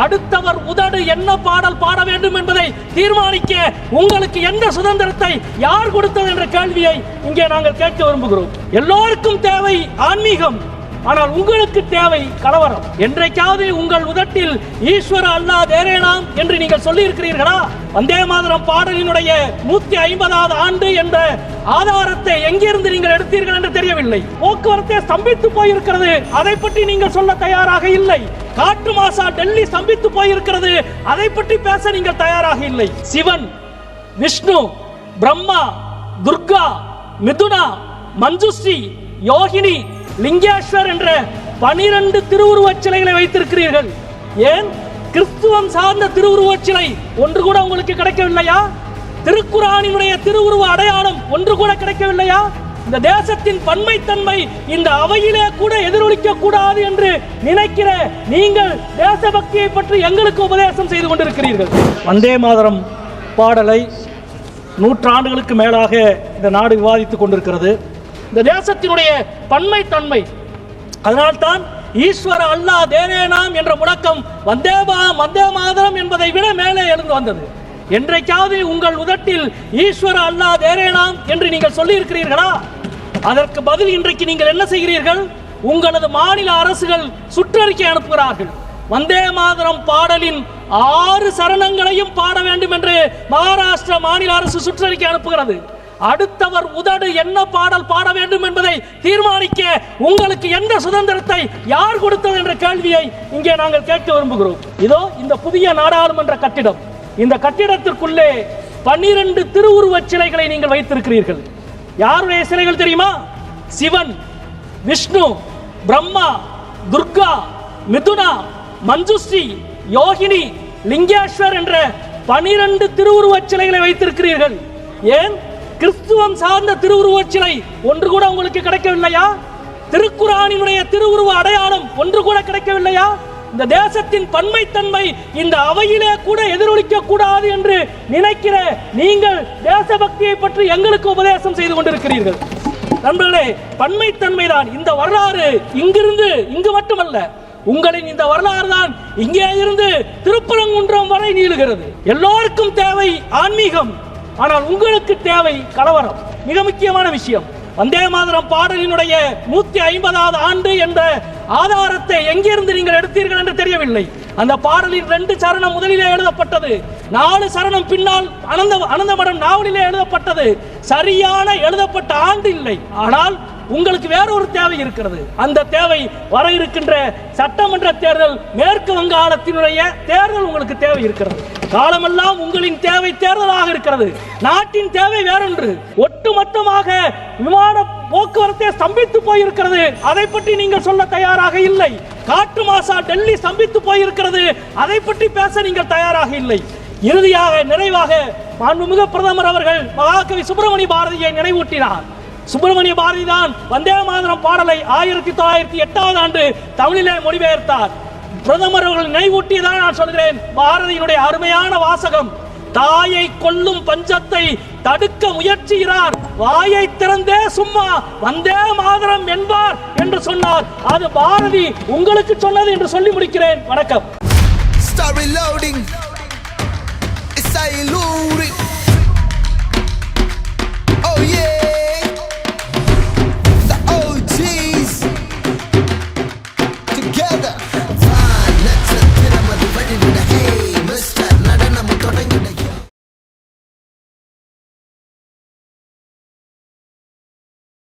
அடுத்தவர் உதடு என்ன பாடல் பாட வேண்டும் என்பதை தீர்மானிக்க உங்களுக்கு எந்த சுதந்திரத்தை யார் கொடுத்தது என்ற கேள்வியை இங்கே நாங்கள் கேட்க விரும்புகிறோம். எல்லோருக்கும் தேவை ஆன்மீகம், ஆனால் உங்களுக்கு தேவை கலவரம். என்றைக்காவது உங்கள் உதட்டில் ஈஸ்வர அல்லா தேரேனாம் என்று நீங்கள் சொல்லி இருக்கிறீர்களா? வந்தே மாதரம் பாடலினுடைய 150வது ஆண்டு என்ற ஆதாரத்தை எங்கிருந்து நீங்கள் எடுத்தீர்கள் என்று தெரியவில்லை. போக்குவரத்தை ஸ்தம்பித்து போயிருக்கிறது, அதை பற்றி நீங்கள் சொல்ல தயாராக இல்லை. காற்று மாசா டெல்லி ஸ்தம்பித்து போயிருக்கிறது, அதை பற்றி பேச நீங்கள் தயாராக இல்லை. சிவன், விஷ்ணு, பிரம்மா, துர்கா, மிதுனா, மஞ்சுஸ்ரீ, யோகினி, லிங்கேஸ்வர் என்ற 12 திருவுருவச் சிலைகளை வைத்திருக்கிறீர்கள். ஏன் கிறிஸ்துவம் சார்ந்த திருவுருவச் சிலை ஒன்று கூட உங்களுக்கு கிடைக்கவில்லையா? திருக்குரானினுடைய திருவுருவ அடையாளம் ஒன்று கூட கிடைக்கவில்லையா? இந்த தேசத்தின் பன்மைத்தன்மை இந்த அவையிலே கூட எதிரொலிக்க கூடாது என்று நினைக்கிற நீங்கள் தேசபக்தியை பற்றி எங்களுக்கு உபதேசம் செய்து கொண்டிருக்கிறீர்கள். வந்தே மாதரம் பாடலை 100 ஆண்டுகளுக்கு மேலாக இந்த நாடு விவாதித்துக் கொண்டிருக்கிறது. இந்த தேசத்தினுடைய பன்மைத்தன்மை, அதனால்தான் ஈஸ்வர அல்லா தேரேனாம் என்ற முழக்கம் வந்தே மாதரம் என்பதை விட மேலே எழுந்து வந்தது. என்றைக்காவது உங்கள் உதட்டில் ஈஸ்வர அல்லா தேரேனாம் என்று நீங்கள் சொல்லி இருக்கிறீர்களா? அதற்கு பதில் இன்றைக்கு நீங்கள் என்ன செய்கிறீர்கள்? உங்களது மாநில அரசுகள் சுற்றறிக்கை அனுப்புகிறார்கள். வந்தே மாதரம் பாடலின் 6 சரணங்களையும் பாட வேண்டும் என்று மகாராஷ்டிரா மாநில அரசு சுற்றறிக்கை அனுப்புகிறது. அடுத்தவர் உதடு என்ன பாடல் பாட வேண்டும் என்பதை தீர்மானிக்க உங்களுக்கு எந்த சுதந்திரத்தை யார் கொடுத்தது என்ற கேள்வியை இங்கே நாங்கள் கேட்க விரும்புகிறோம். இதோ இந்த புதிய நாடாளுமன்ற கட்டிடம், இந்த கட்டிடத்திற்குள்ளே 12 திருவுருவச் சிலைகளை நீங்கள் வைத்திருக்கிறீர்கள். யாருடைய சிலைகள் தெரியுமா? சிவன், விஷ்ணு, பிரம்மா, துர்கா, மிதுனா, மஞ்சுஸ்ரீ, யோகினி, லிங்கேஸ்வர் என்ற 12 திருவுருவச் சிலைகளை வைத்திருக்கிறீர்கள். ஏன் கிறிஸ்துவம் சார்ந்த திருவுருவச் சிலை ஒன்று கூட உங்களுக்கு கிடைக்கவில்லையா? திருக்குரானினுடைய திருவுருவ அடையாளம் ஒன்று கூட கிடைக்கவில்லையா? இந்த தேசத்தின் பன்மைத்தன்மை இந்த அவையிலே கூட எதிரொலிக்க கூடாது என்று நினைக்கிற நீங்கள் தேசபக்தியை பற்றி எங்களுக்கு உபதேசம் செய்து கொண்டிருக்கிறீர்கள். நண்பர்களே, பன்மைத்தன்மைதான் இந்த வரலாறு. இங்கிருந்து இங்கு மட்டுமல்ல, உங்களின் இந்த வரலாறு தான் இங்கே இருந்து திருப்பரங்குன்றம் வரை நீளுகிறது. எல்லோருக்கும் தேவை ஆன்மீகம், ஆனால் உங்களுக்கு தேவை கலவரம். மிக முக்கியமான விஷயம், வந்தே மாதரம் பாடலினுடைய 150வது ஆண்டு என்ற ஆதாரத்தை எங்கிருந்து நீங்கள் எடுத்தீர்கள் என்று தெரியவில்லை. அந்த பாடலின் 2 சரணம் முதலிலே எழுதப்பட்டது, 4 சரணம் பின்னால் அனந்தமடம் நாவலிலே எழுதப்பட்டது. சரியான எழுதப்பட்ட ஆண்டு இல்லை. ஆனால் உங்களுக்கு வேறொரு தேவை இருக்கிறது. அந்த தேவை வர இருக்கின்ற சட்டமன்ற தேர்தல், மேற்கு வங்காளத்தினுடைய தேர்தல் உங்களுக்கு தேவை இருக்கிறது. காலமெல்லாம் உங்களின் தேவை தேர்தலாக இருக்கிறது. நாட்டின் தேவை வேறொன்று. ஒட்டுமொத்தமாக விமான போக்குவரத்தை ஸ்தம்பித்து போயிருக்கிறது, அதை பற்றி நீங்கள் சொல்ல தயாராக இல்லை. காற்று மாசா டெல்லி ஸ்தம்பித்து போயிருக்கிறது, அதை பற்றி பேச நீங்கள் தயாராக இல்லை. இறுதியாக நிறைவாக மாண்புமிகு பிரதமர் அவர்கள் மகாகவி சுப்பிரமணிய பாரதியை நினைவூட்டினார். சுப்பிரமணிய பாரதி தான் வந்தே மாதரம் பாடலை 1908வது ஆண்டு தமிழிலே மொழிபெயர்த்தார். பிரதமர் அவர்கள் நினைவூட்டியதான் நான் சொல்கிறேன். பாரதியினுடைய அருமையான வாசகம், தாயை கொல்லும் பஞ்சத்தை தடுக்க முயற்சிகிறார், வாயை திறந்தே சும்மா வந்தே மாதரம் என்பார் என்று சொன்னார். அது பாரதி உங்களுக்கு சொன்னது என்று சொல்லி முடிக்கிறேன். வணக்கம். Oh yeah.